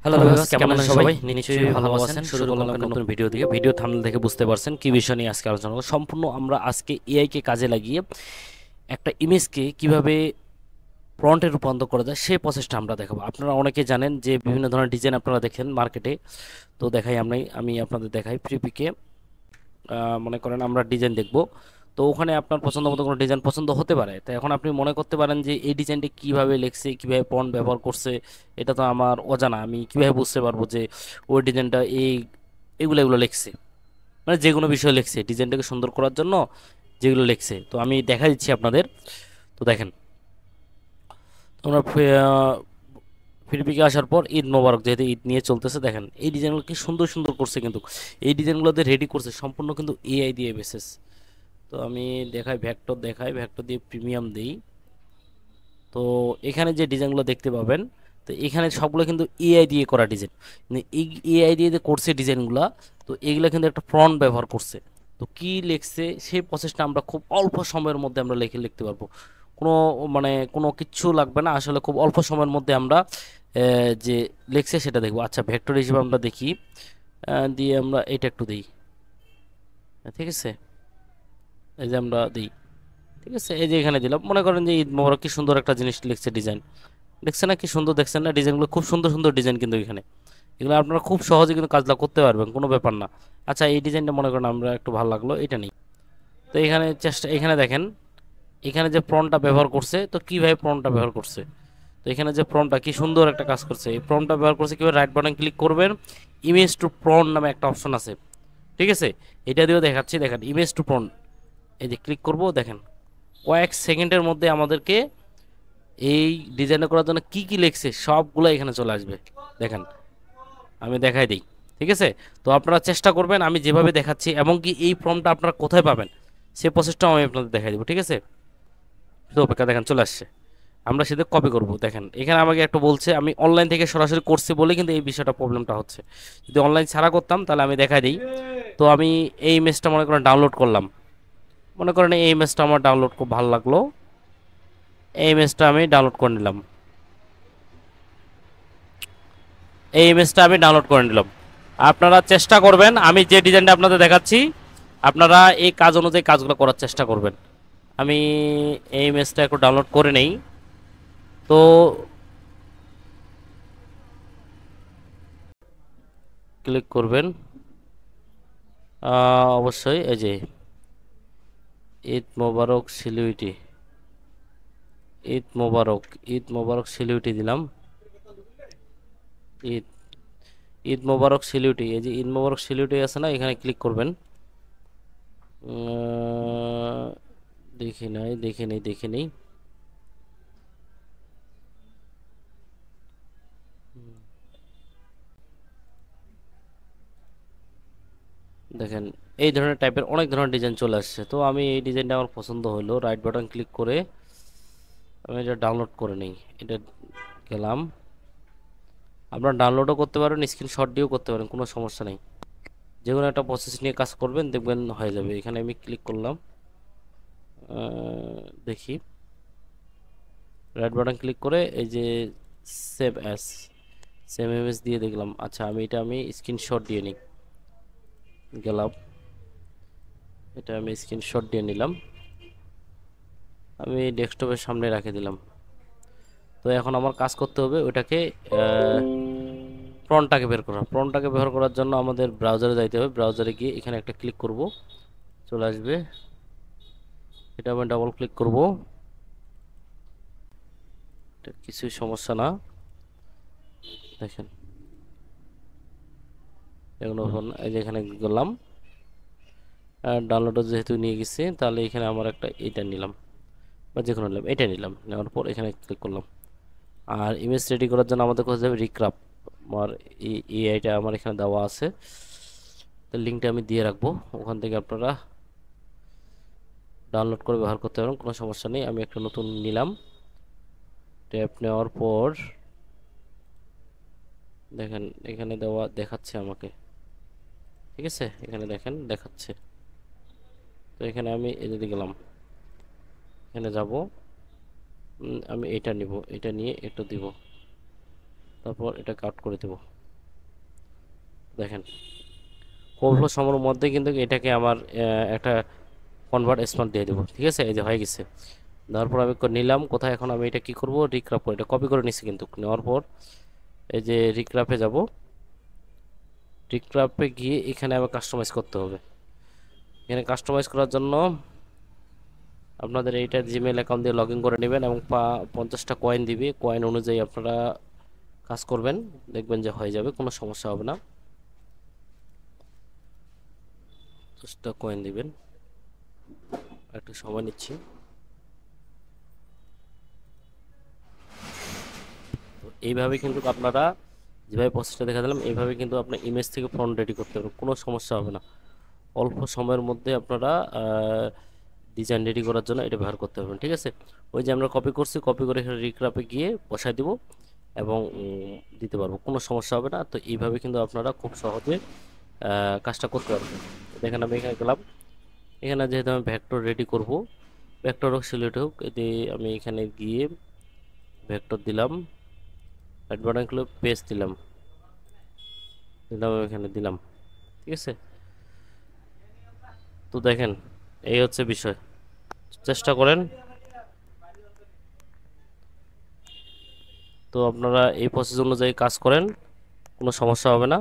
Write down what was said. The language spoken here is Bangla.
হ্যালো ভিউয়ার্স, কেমন আছেন সবাই? নিশ্চয়ই ভালো আছেন। শুরু করলাম একটা নতুন ভিডিও দিয়ে। ভিডিও থাম্বনেল দেখে বুঝতে পারছেন কি বিষয় নিয়ে আজকে আলোচনা করব। সম্পূর্ণ আমরা আজকে এআই কে কাজে লাগিয়ে একটা ইমেজকে কিভাবে প্রম্পটে রূপান্তর করা যায় সেই প্রসেসটা আমরা দেখাবো। আপনারা অনেকে জানেন যে বিভিন্ন ধরনের ডিজাইন আপনারা দেখেন মার্কেটে, তো দেখাই আমি আপনাদের দেখাই ফ্রিপিকে। মনে করেন আমরা ডিজাইন দেখব, তো ওখানে আপনার পছন্দ মতো কোনো ডিজাইন পছন্দ হতে পারে। তো এখন আপনি মনে করতে পারেন যে এই ডিজাইনটি কীভাবে লিখছে, কীভাবে ফন্ট ব্যবহার করছে, এটা তো আমার অজানা, আমি কীভাবে বুঝতে পারবো যে ওই ডিজাইনটা এগুলো এগুলো লিখছে, মানে যে কোনো বিষয় লিখছে ডিজাইনটাকে সুন্দর করার জন্য যেগুলো লিখছে। তো আমি দেখা দিচ্ছি আপনাদের। তো দেখেন, তোমরা ফিরপিকে আসার পর ঈদ মোবারক, যেহেতু ঈদ নিয়ে চলতেছে, দেখেন এই ডিজাইনগুলো কি সুন্দর সুন্দর করছে, কিন্তু এই ডিজাইনগুলোতে রেডি করছে সম্পূর্ণ কিন্তু এআই দিয়ে বেসেস। তো আমি দেখাই ভেক্টর দিয়ে প্রিমিয়াম দিই। তো এখানে যে ডিজাইনগুলো দেখতে পাবেন, তো এখানে সবগুলো কিন্তু এআই দিয়ে করা ডিজাইন, মানে এই এআই দিয়ে যে করছে ডিজাইনগুলো। তো এগুলো কিন্তু একটা ফ্রন্ট ব্যবহার করছে। তো কি লিখছে সেই প্রসেসটা আমরা খুব অল্প সময়ের মধ্যে আমরা লিখতে পারবো। কোনো মানে কোনো কিচ্ছু লাগবে না, আসলে খুব অল্প সময়ের মধ্যে আমরা যে লিখছে সেটা দেখবো। আচ্ছা, ভেক্টর হিসেবে আমরা দেখি, দিয়ে আমরা এটা একটু দিই। ঠিক আছে, এই যে আমরা দিই। ঠিক আছে, এই যে এখানে দিলাম। মনে করেন যে ঈদ মোবারক, কি সুন্দর একটা জিনিস লিখছে ডিজাইন, দেখছেন না কি সুন্দর? দেখছেন না ডিজাইনগুলো? খুব সুন্দর সুন্দর ডিজাইন কিন্তু এখানে। এগুলো আপনারা খুব সহজে কিন্তু কাজটা করতে পারবেন, কোনো ব্যাপার না। আচ্ছা, এই ডিজাইনটা মনে করেন আমরা একটু ভালো লাগলো, এটা নেই। তো এখানে এখানে দেখেন, এখানে যে প্রম্পটটা ব্যবহার করছে, তো কিভাবে প্রম্পটটা ব্যবহার করছে। তো এখানে যে প্রম্পটটা কি সুন্দর একটা কাজ করছে, এই প্রম্পটটা ব্যবহার করছে কিভাবে, রাইট বাটন ক্লিক করবেন, ইমেজ টু প্রম্পট নামে একটা অপশন আছে। ঠিক আছে, এটা দিয়েও দেখাচ্ছি। দেখেন ইমেজ টু প্রম্পট, এই যে ক্লিক করব, দেখেন কয়েক সেকেন্ডের মধ্যে আমাদেরকে এই ডিজাইন করার জন্য কি কি লিখছে সবগুলো এখানে চলে আসবে। দেখেন, আমি দেখাই দিই। ঠিক আছে, তো আপনারা চেষ্টা করবেন আমি যেভাবে দেখাচ্ছি, এবং কি এই ফর্মটা আপনারা কোথায় পাবেন সেই প্রসেসটাও আমি আপনাদের দেখাই দেবো। ঠিক আছে, তো অপেক্ষা, দেখেন চলে আসছে। আমরা সেটা কপি করব। দেখেন এখানে আমাকে একটু বলছে, আমি অনলাইন থেকে সরাসরি করছি বলে কিন্তু এই বিষয়টা প্রবলেমটা হচ্ছে। যদি অনলাইন ছাড়া করতাম তাহলে আমি দেখাই দিই। তো আমি এই ইমেজটা মনে করেন ডাউনলোড করলাম। মনে করেন এই ইমেজটা আমার ডাউনলোড খুব ভালো লাগলো, এই ইমেজটা আমি ডাউনলোড করে নিলাম। এই ইমেজটা আমি ডাউনলোড করে নিলাম। আপনারা চেষ্টা করবেন আমি যে ডিজাইনটা আপনাদের দেখাচ্ছি, আপনারা এই কাজ অনুযায়ী কাজগুলো করার চেষ্টা করবেন। আমি এই ইমেজটা একটু ডাউনলোড করে নেই। তো ক্লিক করবেন, অবশ্যই এই যে ঈদ মোবারক সিলিউটি, ঈদ মোবারক, ঈদ মোবারক সিলিউটি দিলাম। ঈদ ঈদ মোবারক সিলিউটি, এই যে ঈদ মোবারক সিলিউটি আছে না, এখানে ক্লিক করবেন। দেখি নেই। দেখেন এই ধরনের টাইপের অনেক ধরনের ডিজাইন চলে আসছে। তো আমি এই ডিজাইনটা আমার পছন্দ হলো, রাইট বাটন ক্লিক করে আমি এটা ডাউনলোড করে নিই। এটা গেলাম। আপনারা ডাউনলোডও করতে পারেন, স্ক্রিনশট দিয়েও করতে পারেন, কোনো সমস্যা নেই। যে কোনো একটা প্রসেস নিয়ে কাজ করবেন, দেখবেন হয়ে যাবে। এখানে আমি ক্লিক করলাম, দেখি রাইট বাটন ক্লিক করে এই যে সেভ অ্যাস, সেভ ইমেজ দিয়ে দেখলাম। আচ্ছা, আমি স্ক্রিনশট দিয়ে নিই। গেলাম, এটা আমি স্ক্রিনশট দিয়ে নিলাম, আমি ডেস্কটপের সামনে রেখে দিলাম। তো এখন আমার কাজ করতে হবে ওইটাকে, প্রনটাকে বের করা। প্রনটাকে বের করার জন্য আমাদের ব্রাউজারে যাইতে হবে। ব্রাউজারে গিয়ে এখানে একটা ক্লিক করব, চলে আসবে। এটা আমি ডাবল ক্লিক করব, এটা কিছুই সমস্যা না। দেখেন এগুলো এই যে এখানে গেলাম, ডাউনলোডও যেহেতু নিয়ে গেছি, তাহলে এখানে আমার একটা এটা নিলাম, বা যে কোনো নিলাম, এটা নিলাম। নেওয়ার পর এখানে ক্লিক করলাম। আর ইমেজ রেডি করার জন্য আমাদের কোথায় যাবে, রিক্রাফট। আমার এআইটা আমার এখানে দেওয়া আছে, তো লিঙ্কটা আমি দিয়ে রাখবো, ওখান থেকে আপনারা ডাউনলোড করে ব্যবহার করতে পারেন, কোনো সমস্যা নেই। আমি একটা নতুন নিলাম। ট্যাব নেওয়ার পর দেখেন এখানে দেখাচ্ছে আমাকে। ঠিক আছে, এখানে দেখেন দেখাচ্ছে। তো এখানে আমি এদিকে গেলাম, এখানে যাব। আমি এটা নিব, এটা নিয়ে একটু দিব। তারপর এটাকে আউট করে দেব। দেখেন অল্প সময়ের মধ্যে কিন্তু এটাকে আমার একটা কনভার্ট স্মার্ট দিয়ে দেবো। ঠিক আছে, এই যে হয়ে গেছে। দেওয়ার পর আমি নিলাম কোথায়, এখন আমি এটা কি করব, রিক্রাফ করে এটা কপি করে নিছি, কিন্তু নেওয়ার পর এই যে রিক্রাফে যাব। রিক্রাফে গিয়ে এখানে আবার কাস্টমাইজ করতে হবে। এখানে কাস্টমাইজ করার জন্য আপনাদের এইটা জিমেল অ্যাকাউন্ট দিয়ে লগ ইন করে নেবেন এবং 50টা কয়েন দিবে, কয়েন অনুযায়ী আপনারা কাজ করবেন, দেখবেন যে হয়ে যাবে, কোনো সমস্যা হবে না। 10টা কয়েন দিবেন, একটু সময় নিচ্ছি। তো এইভাবে কিন্তু আপনারা যেভাবে প্রসেসটা দেখা দিলাম, এইভাবে কিন্তু আপনার ইমেজ থেকে ফন্ট রেডি করতে পারবেন, কোনো সমস্যা হবে না। অল্প সময়ের মধ্যে আপনারা ডিজাইন রেডি করার জন্য এটা ব্যবহার করতে পারবেন। ঠিক আছে, ওই যে আমরা কপি করছি, কপি করে এখানে রিক্রাফে গিয়ে বসাই দিব এবং দিতে পারবো, কোনো সমস্যা হবে না। তো এইভাবে কিন্তু আপনারা খুব সহজে কাজটা করতে পারবেন। দেখেন আমি এখানে গেলাম, এখানে যেহেতু আমি ভেক্টর রেডি করব, ভেক্টর হোক সিলেক্ট হোক, এতে আমি এখানে গিয়ে ভেক্টর দিলাম, রাইট বাটন ক্লিক পেস্ট দিলাম, এখানে দিলাম। ঠিক আছে, তো দেখেন এই হচ্ছে বিষয়, চেষ্টা করেন। তো আপনারা এই প্রসেস অনুযায়ী কাজ করেন, কোনো সমস্যা হবে না।